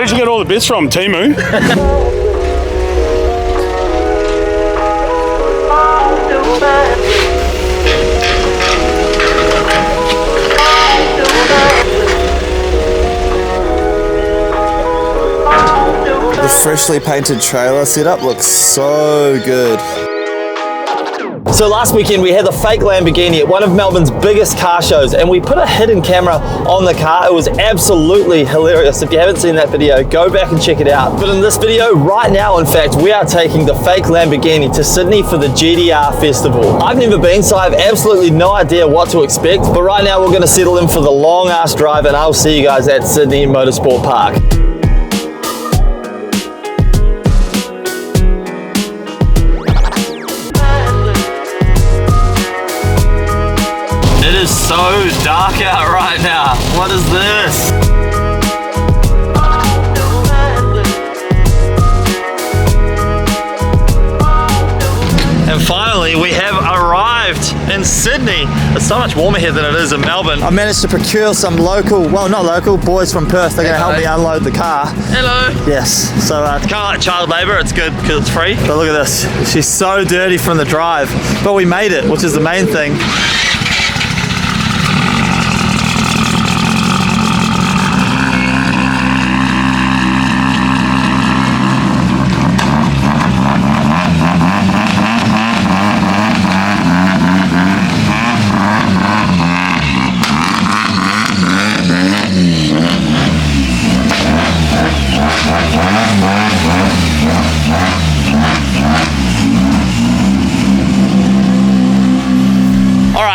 Where'd you get all the bits from, Timu? The freshly painted trailer setup looks so good. So last weekend we had the fake Lamborghini at one of Melbourne's biggest car shows, and we put a hidden camera on the car. It was absolutely hilarious. If you haven't seen that video, go back and check it out. But in this video right now, in fact, we are taking the fake Lamborghini to Sydney for the GTR Festival. I've never been, so I have absolutely no idea what to expect, but right now we're going to settle in for the long ass drive, and I'll see you guys at Sydney Motorsport Park. It is so dark out right now. What is this? And finally, we have arrived in Sydney. It's so much warmer here than it is in Melbourne. I managed to procure some local, well, not local, boys from Perth. They're going to help me unload the car. Hello. Yes, so It's kind of like child labour. It's good because it's free. but look at this. She's so dirty from the drive, but we made it, which is the main thing.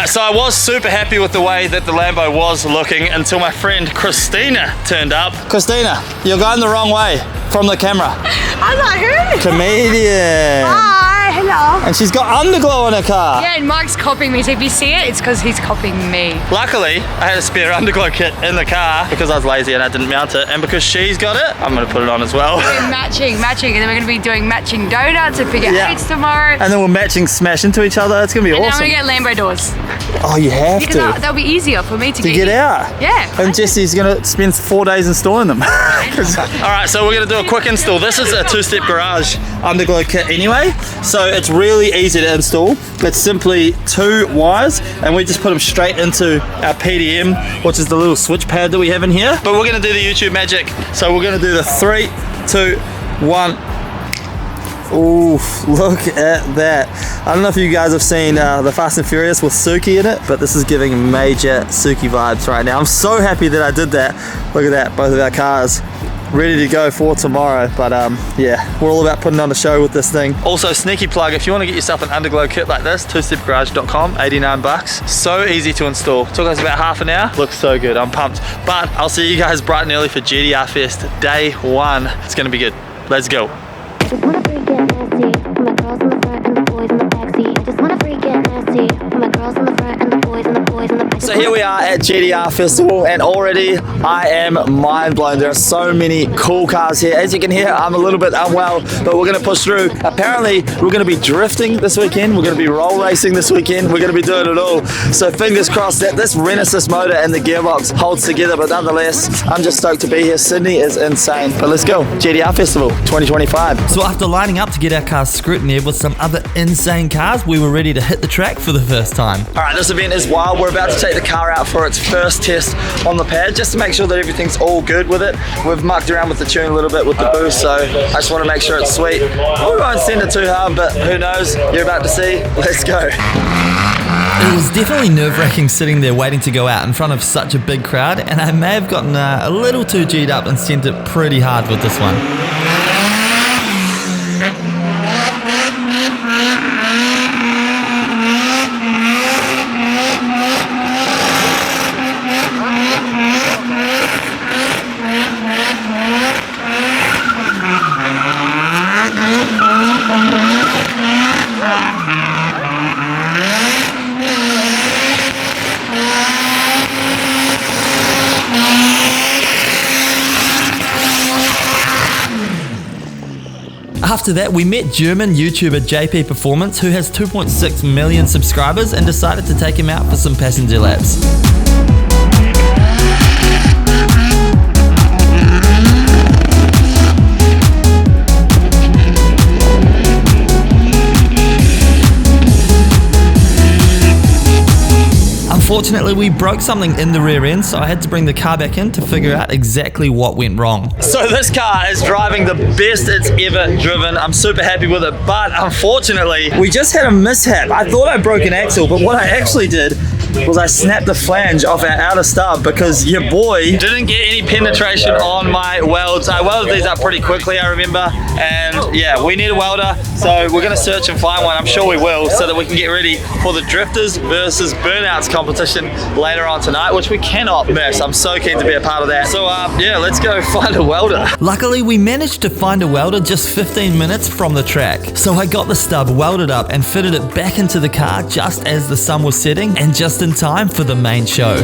So I was super happy with the way that the Lambo was looking until my friend Christina turned up. Christina, you're going the wrong way from the camera. I'm like, who? Comedian. Hi, hello. And she's got Underglow in her car. Yeah, and Mike's copying me, so if you see it, it's because he's copying me. Luckily, I had a spare Underglow kit in the car because I was lazy and I didn't mount it. And because she's got it, I'm going to put it on as well. We're matching, and then we're going to be doing matching donuts and figure eights tomorrow. And then we'll matching smash into each other. It's going to be And awesome. then I'm going to get Lambo doors. Oh, you have Because to. that'll be easier for me to get out. Yeah. And Jesse's going to spend 4 days installing them. All right, so we're going to do a quick install. This is a two-step garage Underglow kit anyway, so it's really easy to install. It's simply 2 wires, and we just put them straight into our PDM, which is the little switch pad that we have in here. but we're going to do the YouTube magic. So we're going to do the 3, 2, 1. Oof, look at that. I don't know if you guys have seen the Fast and Furious with Suki in it, but this is giving major Suki vibes right now. I'm so happy that I did that. Look at that, both of our cars ready to go for tomorrow. But yeah, we're all about putting on a show with this thing. Also, sneaky plug, if you want to get yourself an Underglow kit like this, twostepgarage.com, 89 bucks. So easy to install. Took us about half an hour. Looks so good, I'm pumped. But I'll see you guys bright and early for GTR Fest Day 1. It's going to be good. Let's go. Just wanna freak it nasty. My girls in the front and the boys in the backseat. I just wanna freak it nasty. My girls in the front and the boys in the back. So here we are at GTR Festival, and already I am mind blown. There are so many cool cars here. As you can hear, I'm a little bit unwell, but we're going to push through. Apparently, we're going to be drifting this weekend. We're going to be roll racing this weekend. We're going to be doing it all. So fingers crossed that this Renesis motor and the gearbox holds together. But nonetheless, I'm just stoked to be here. Sydney is insane. But let's go. GTR Festival 2025. So after lining up to get our cars scrutineered with some other insane cars, we were ready to hit the track for the first time. All right, this event is wild. We're about to take the car out for its first test on the pad, just to make sure that everything's all good with it. We've mucked around with the tune a little bit with the boost, so I just want to make sure it's sweet. We won't send it too hard, but who knows? You're about to see. Let's go. It was definitely nerve-wracking sitting there waiting to go out in front of such a big crowd, and I may have gotten a little too G'd up and sent it pretty hard with this one. After that, we met German YouTuber JP Performance, who has 2.6 million subscribers, and decided to take him out for some passenger laps. Unfortunately, we broke something in the rear end, so I had to bring the car back in to figure out exactly what went wrong. So this car is driving the best it's ever driven. I'm super happy with it, but unfortunately, we just had a mishap. I thought I broke an axle, but what I actually did was I snapped the flange off our outer stub because your boy didn't get any penetration on my welds. I welded these up pretty quickly, I remember, and yeah, we need a welder, so we're gonna search and find one. I'm sure we will, so that we can get ready for the Drifters versus Burnouts competition later on tonight, which we cannot miss. I'm so keen to be a part of that. So yeah, let's go find a welder. Luckily, we managed to find a welder just 15 minutes from the track. So I got the stub welded up and fitted it back into the car just as the sun was setting and just in time for the main show.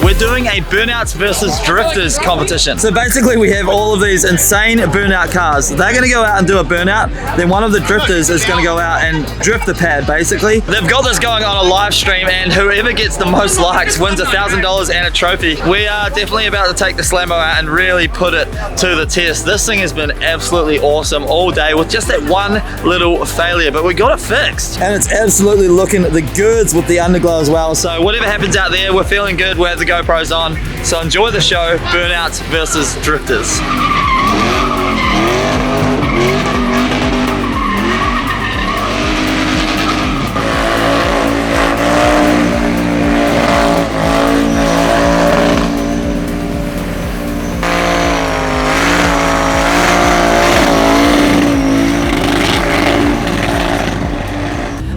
We're doing a Burnouts versus Drifters competition. So basically we have all of these insane burnout cars. They're gonna go out and do a burnout, then one of the drifters is gonna go out and drift the pad, basically. They've got this going on a live stream, and whoever gets the most likes wins $1,000 and a trophy. We are definitely about to take the Lambo out and really put it to the test. This thing has been absolutely awesome all day with just that one little failure, but we got it fixed. And it's absolutely looking the goods with the Underglow as well. So whatever happens out there, we're feeling good. We have the GoPros on. So enjoy the show, Burnouts versus Drifters.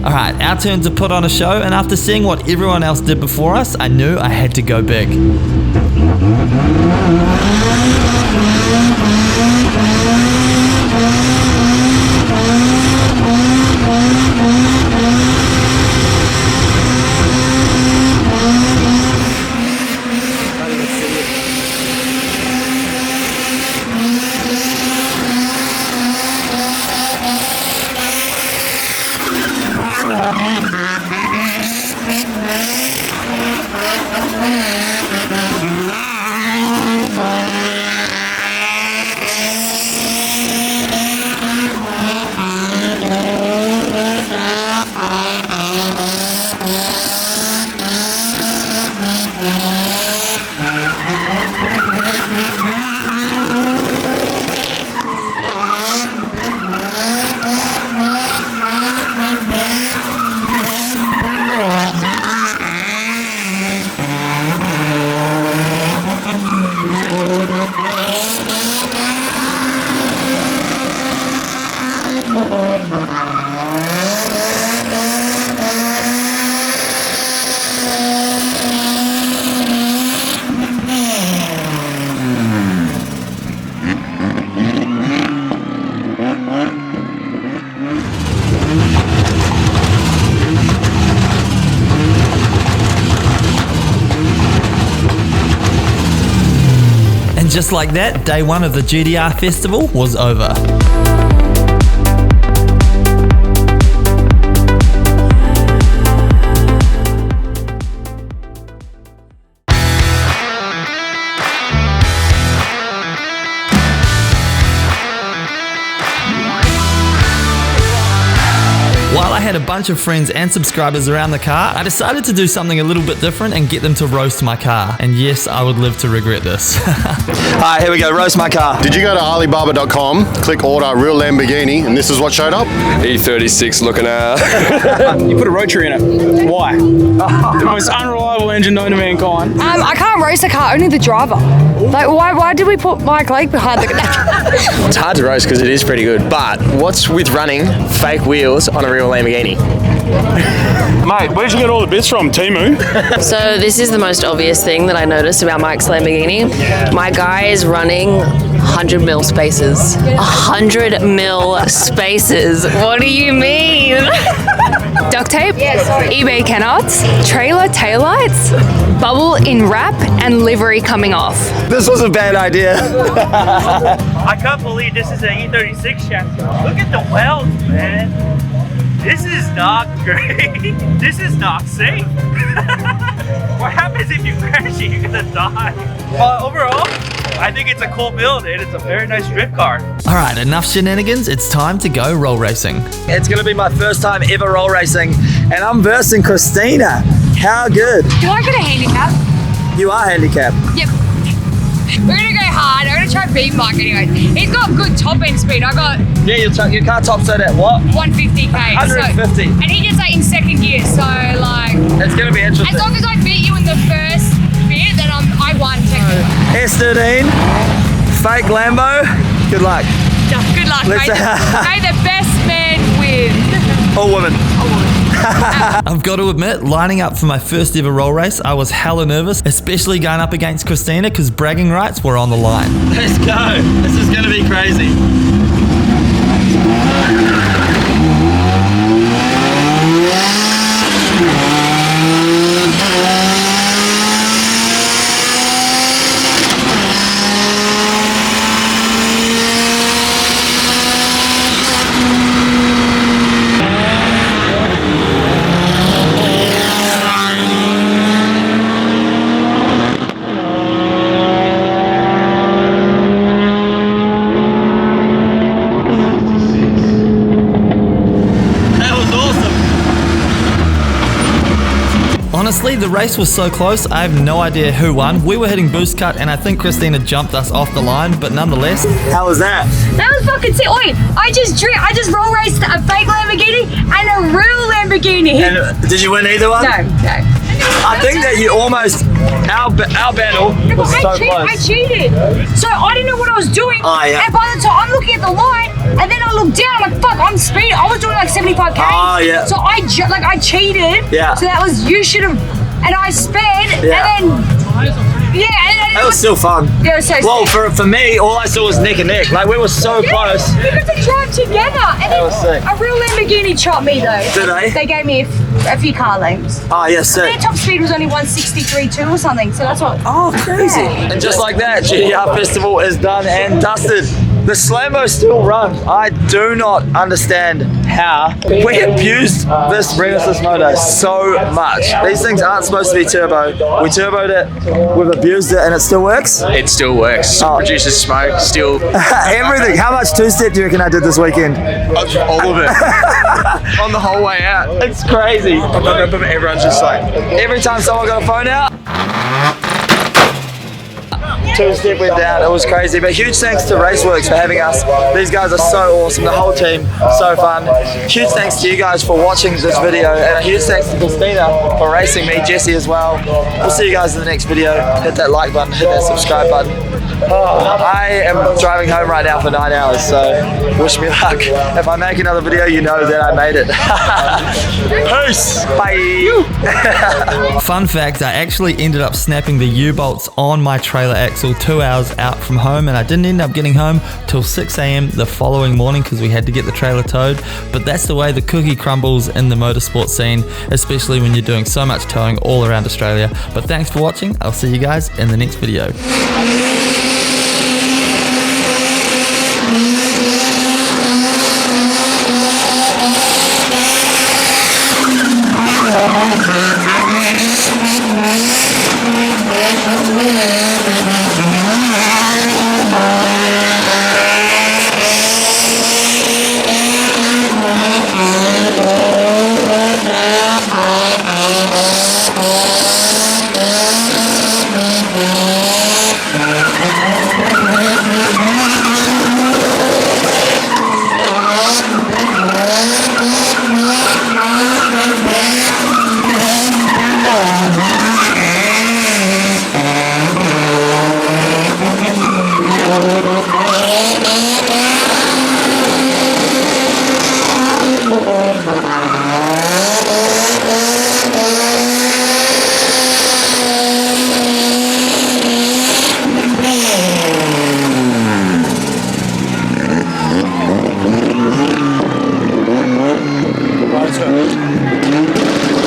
Alright, our turn to put on a show, and after seeing what everyone else did before us, I knew I had to go big. And just like that, day one of the GTR Festival was over. While I had a bunch of friends and subscribers around the car, I decided to do something a little bit different and get them to roast my car. And yes, I would live to regret this. Alright, here we go, roast my car. Did you go to Alibaba.com, click order real Lamborghini, and this is what showed up? E36 looking at. You put a rotary in it. Why? The most unreliable engine known to mankind. I can't roast a car, only the driver. Like, why did we put Mike Lake behind the... It's hard to roast because it is pretty good, but what's with running fake wheels on a real Lamborghini? Mate, where'd you get all the bits from? Temu? So this is the most obvious thing that I noticed about Mike's Lamborghini. My guy is running 100 mil spaces. 100 mil spaces. What do you mean? Duct tape, eBay canards, trailer taillights, bubble in wrap, and livery coming off. This was a bad idea. I can't believe this is an E36 chassis. Look at the welds, man. This is not great. This is not safe. What happens if you crash it? You're gonna die. But overall, I think it's a cool build and it's a very nice drift car. All right, enough shenanigans. It's time to go roll racing. It's gonna be my first time ever roll racing, and I'm versing Christina. How good? Do I get a handicap? You are handicapped. Yep. We're gonna go hard. I'm gonna try beat Mike anyway. He's got good top end speed. I got Yeah, your car tops out at what? 150k. 150. So, and he gets that in second gear. So like, It's gonna be interesting. as long as I beat you in the first bit, then I won technically. S13, fake Lambo. Good luck. Good luck, Let's- mate. May the best man win. All women. I've got to admit, lining up for my first ever roll race, I was hella nervous, especially going up against Christina because bragging rights were on the line. Let's go. This is gonna be crazy. Honestly, the race was so close, I have no idea who won. We were hitting boost cut and I think Christina jumped us off the line, but nonetheless. How was that? That was fucking sick. Wait, I just roll raced a fake Lamborghini and a real Lamborghini. And did you win either one? No. I think that you almost, our battle was so close. I cheated. So I didn't know what I was doing. Oh, yeah. And by the time I'm looking at the line, and then I look down, I'm like, fuck, I'm speeding. I was doing like 75k. Oh, yeah. So I cheated. Yeah. So that was, you should have, and I sped, Yeah. and then, That was still fun. Yeah, it was so Well, sick. for me, all I saw was neck and neck. Like, we were so close. We got to drive together. And That was sick. a real Lamborghini chopped me though. Did they? They gave me a few car lanes. Oh, yes, Their sick. top speed was only 163.2 or something, so that's what. Oh, crazy. And just like that, GTR Festival is done and dusted. The Slambo still runs. I do not understand how we abused this Renesis motor so much. These things aren't supposed to be turbo. We turboed it, we've abused it, and it still works? It still works. Oh. Produces smoke, still Everything. How much two-step do you reckon I did this weekend? all of it. On the whole way out. It's crazy. Everyone's just like, Every time someone got a phone out, two-step went down. It was crazy. But huge thanks to Raceworks for having us. These guys are so awesome. The whole team, so fun. Huge thanks to you guys for watching this video. And a huge thanks to Christina for racing me, Jesse as well. We'll see you guys in the next video. Hit that like button, hit that subscribe button. I am driving home right now for 9 hours, so wish me luck. If I make another video, you know that I made it. Peace. Bye. Fun fact, I actually ended up snapping the U-bolts on my trailer axle 2 hours out from home, and I didn't end up getting home till 6 a.m. the following morning because we had to get the trailer towed. But that's the way the cookie crumbles in the motorsport scene, especially when you're doing so much towing all around Australia. But thanks for watching. I'll see you guys in the next video. We'll be right back.